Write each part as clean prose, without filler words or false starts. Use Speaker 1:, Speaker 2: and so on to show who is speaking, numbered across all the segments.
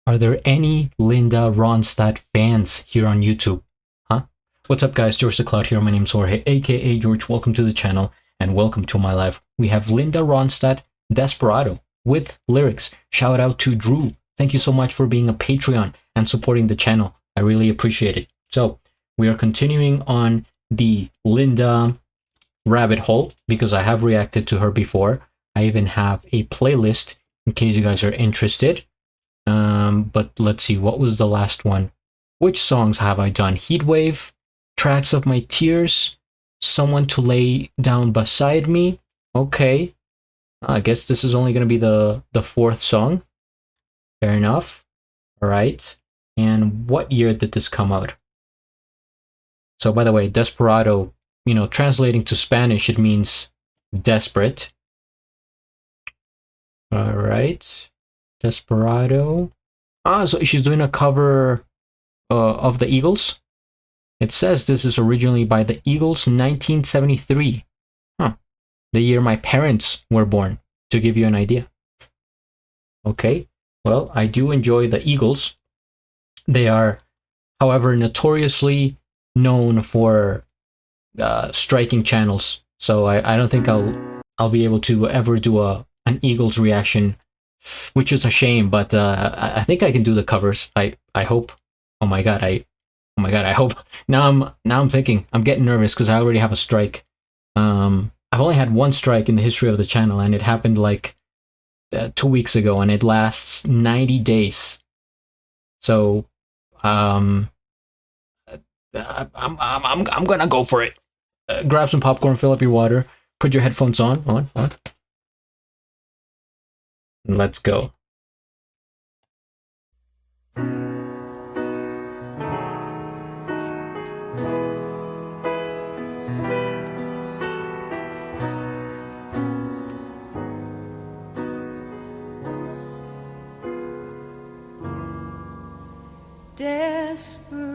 Speaker 1: Are there any Linda Ronstadt fans here on YouTube? Huh? What's up, guys? GeorgeTheCloud here. My name's Jorge, aka George. Welcome to the channel and welcome to my life. We have Linda Ronstadt, Desperado, with lyrics. Shout out to Drew. Thank you so much for being a Patreon and supporting the channel. I really appreciate it. So, we are continuing on the Linda rabbit hole because I have reacted to her before. I even have a playlist in case you guys are interested. But let's see, what was the last one? Which songs have I done? Heatwave, Tracks of My Tears, Someone to Lay Down Beside Me. Okay, I guess this is only going to be the fourth song. Fair enough. All right. And what year did this come out? So, by the way, Desperado, you know, translating to Spanish, it means desperate. All right. Desperado. So she's doing a cover of the Eagles. It says this is originally by the Eagles, 1973. Huh. The year my parents were born, to give you an idea. Okay. Well, I do enjoy the Eagles. They are, however, notoriously known for striking channels. So I don't think I'll be able to ever do an Eagles reaction, which is a shame, but I think I can do the covers. I hope. Oh my god, I hope. Now I'm thinking, I'm getting nervous because I already have a strike. I've only had one strike in the history of the channel, and it happened like 2 weeks ago, and it lasts 90 days. So I'm gonna go for it. Grab some popcorn, fill up your water, put your headphones on. Let's go.
Speaker 2: Desperado,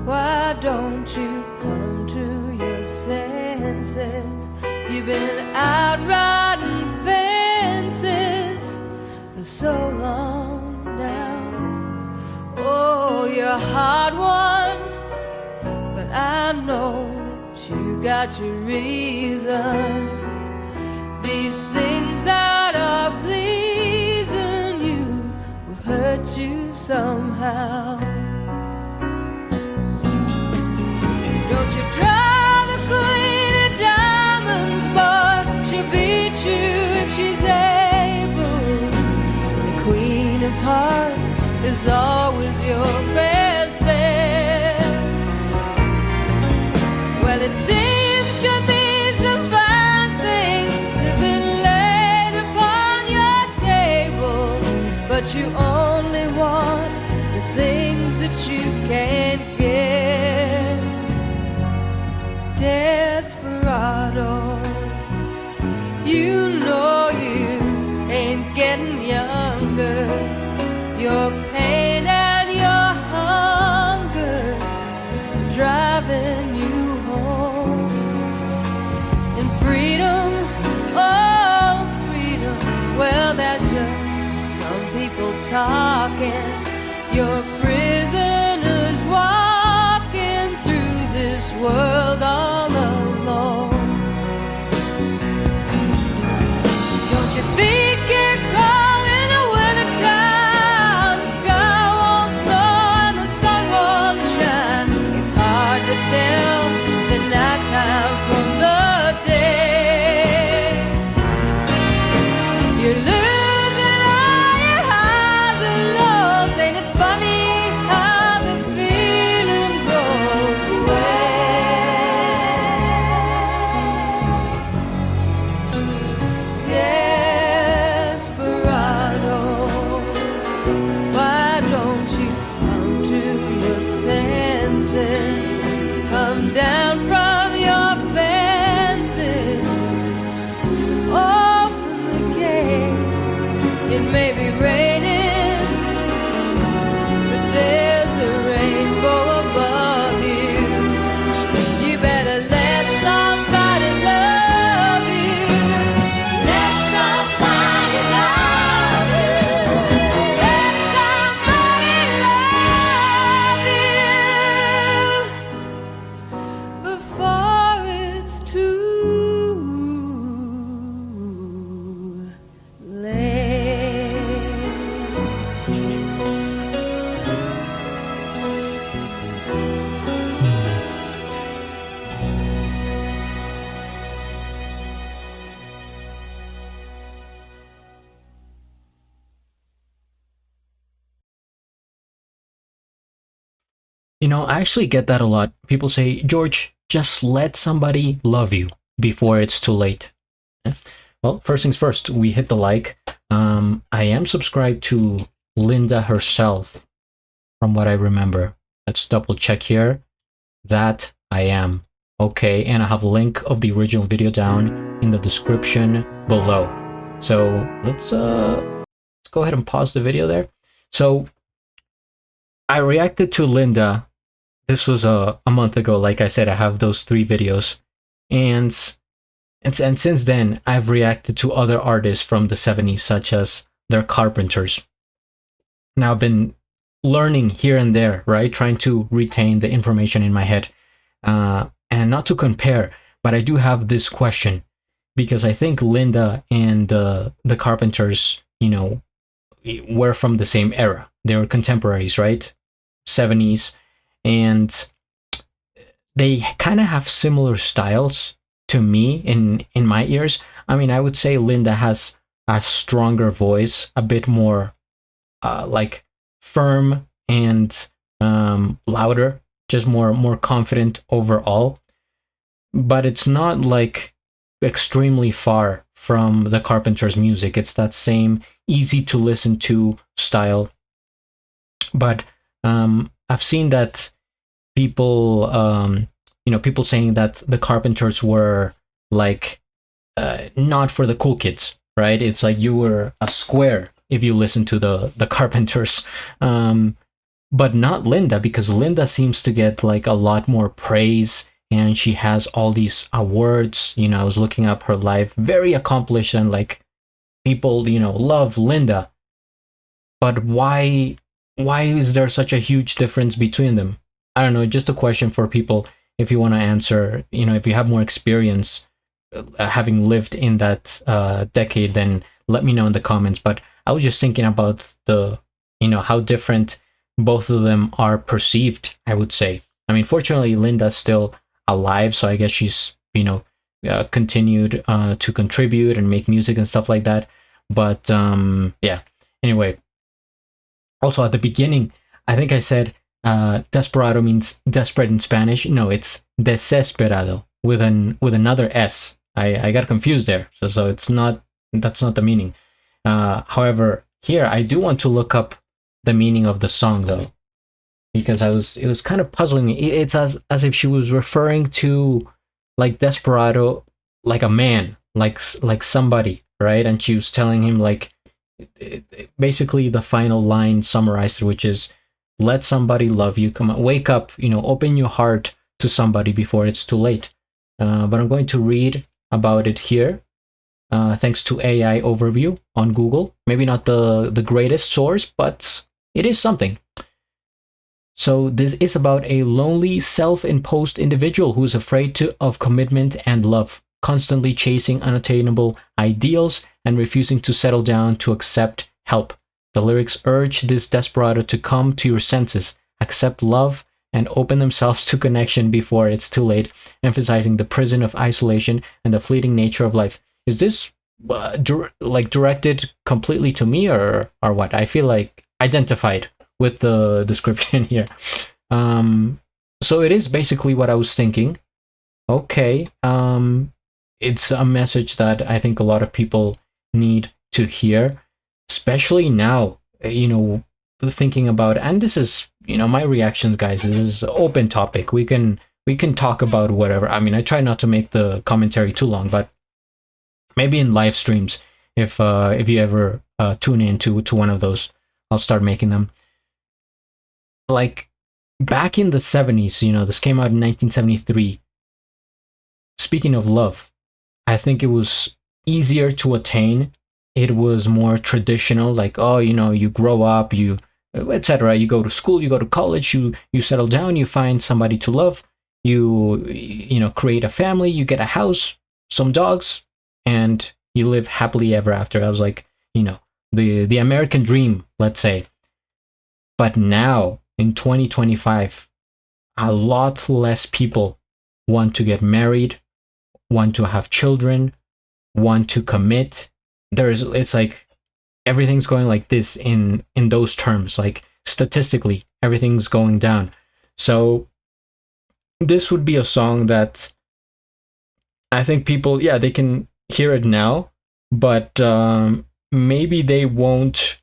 Speaker 2: why don't you come to your senses? You've been out riding fences for so long now. Oh, you're a hard one, but I know that you got your reasons. These things that are pleasing you will hurt you somehow. Don't you try the queen of diamonds, boy, she'll beat you if she's able. The queen of hearts is always your best bet. Well, it seems to me some fine things have been laid upon your table, but you only want the things that you can't get. Desperado, you know you ain't getting younger. Your pain and your hunger are driving you home. And freedom, oh freedom, well that's just some people talking. Your prisoners walking through this world all alone. Don't your feet get cold in the wintertime? The sky won't snow and the sun won't shine. It's hard to tell the nighttime from the day. You're losing all your highs and lows. Ain't it funny how the feeling goes away? Desperado, why don't you come to your senses? Come down from your fences. Open the gate. It may be raining, but there's a rainbow above you. You better let somebody love you. Let somebody love you.
Speaker 1: I actually get that a lot. People say, George, just let somebody love you before it's too late. Yeah. Well, first things first, we hit the like. I am subscribed to Linda herself, from what I remember. Let's double check here. That I am. Okay, and I have a link of the original video down in the description below. So let's go ahead and pause the video there. So I reacted to Linda. This was a month ago. Like I said, I have those 3 videos, and since then I've reacted to other artists from the 70s, such as their Carpenters. Now I've been learning here and there, right? Trying to retain the information in my head, and not to compare, but I do have this question, because I think Linda and the Carpenters, were from the same era. They were contemporaries, right? 70s, and they kind of have similar styles to me in my ears. I mean, I would say Linda has a stronger voice, a bit more like firm and louder, just more confident overall. But it's not like extremely far from the Carpenters' music. It's that same easy to listen to style. But I've seen that people, people saying that the Carpenters were like not for the cool kids, right? It's like you were a square if you listen to the Carpenters, but not Linda, because Linda seems to get like a lot more praise, and she has all these awards. I was looking up her life, very accomplished, and like people, love Linda. But why is there such a huge difference between them? I don't know, just a question for people. If you want to answer, if you have more experience having lived in that decade, then let me know in the comments. But I was just thinking about how different both of them are perceived, I would say. I mean, fortunately, Linda's still alive, so I guess she's, continued to contribute and make music and stuff like that. But yeah, anyway. Also, at the beginning, I think I said Desperado means desperate in Spanish. No, it's Desesperado with another S. I got confused there. So it's not, that's not the meaning. However, here I do want to look up the meaning of the song though, because it was kind of puzzling me. It's as if she was referring to like Desperado, like a man, like somebody, right? And she was telling him like, basically the final line summarized, which is, let somebody love you, come on, wake up, open your heart to somebody before it's too late. But I'm going to read about it here, thanks to AI overview on Google. Maybe not the greatest source, but it is something. So this is about a lonely, self-imposed individual who is afraid of commitment and love, constantly chasing unattainable ideals and refusing to settle down to accept help. The lyrics urge this desperado to come to your senses, accept love, and open themselves to connection before it's too late, emphasizing the prison of isolation and the fleeting nature of life. Is this directed completely to me, or what? I feel like identified with the description here. So it is basically what I was thinking. Okay. It's a message that I think a lot of people need to hear, especially now, thinking about, and this is, my reactions, guys, this is open topic. We can talk about whatever. I mean, I try not to make the commentary too long, but maybe in live streams, if you ever tune into one of those, I'll start making them. Like back in the 70s, this came out in 1973. Speaking of love, I think it was easier to attain. It was more traditional, like, oh, you grow up, you, etc. You go to school, you go to college, you settle down, you find somebody to love, you create a family, you get a house, some dogs, and you live happily ever after. I was like, the American dream, let's say. But now in 2025, a lot less people want to get married, want to have children, want to commit. It's like everything's going like this in those terms. Like statistically, everything's going down. So this would be a song that I think people, yeah, they can hear it now, but maybe they won't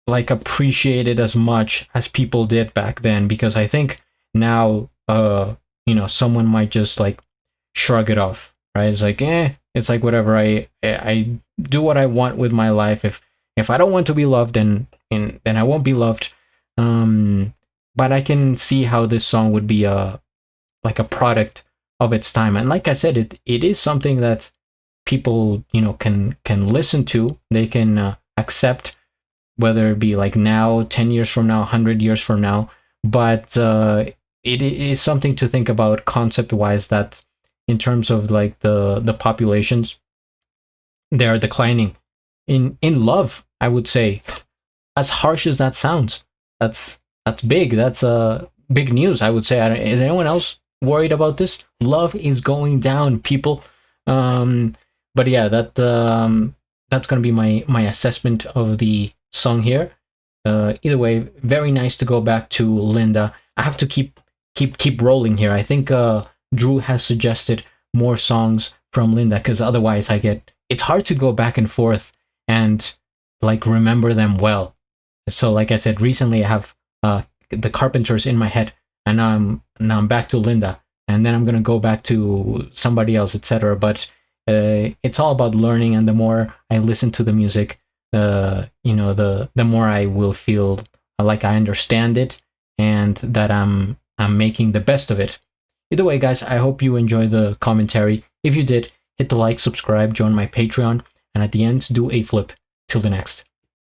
Speaker 1: like appreciate it as much as people did back then, because I think now someone might just like shrug it off, right? It's like, it's like whatever. I do what I want with my life. If I don't want to be loved, then I won't be loved. But I can see how this song would be like a product of its time, and like I said, it is something that people can listen to. They can accept, whether it be like now, 10 years from now, 100 years from now. But it is something to think about concept wise, that in terms of like the populations, they are declining in love, I would say. As harsh as that sounds, that's big. That's big news, I would say. Is anyone else worried about this? Love is going down, people. But yeah, that's gonna be my assessment of the song here. Either way, very nice to go back to Linda. I have to keep rolling here. I think Drew has suggested more songs from Linda, because otherwise it's hard to go back and forth and like remember them well. So like I said, recently I have the Carpenters in my head, and now I'm back to Linda, and then I'm gonna go back to somebody else, etc. But it's all about learning, and the more I listen to the music, the more I will feel like I understand it, and that I'm making the best of it. Either way, guys, I hope you enjoy the commentary. If you did, hit the like, subscribe, join my Patreon, and at the end, do a flip. Till the next.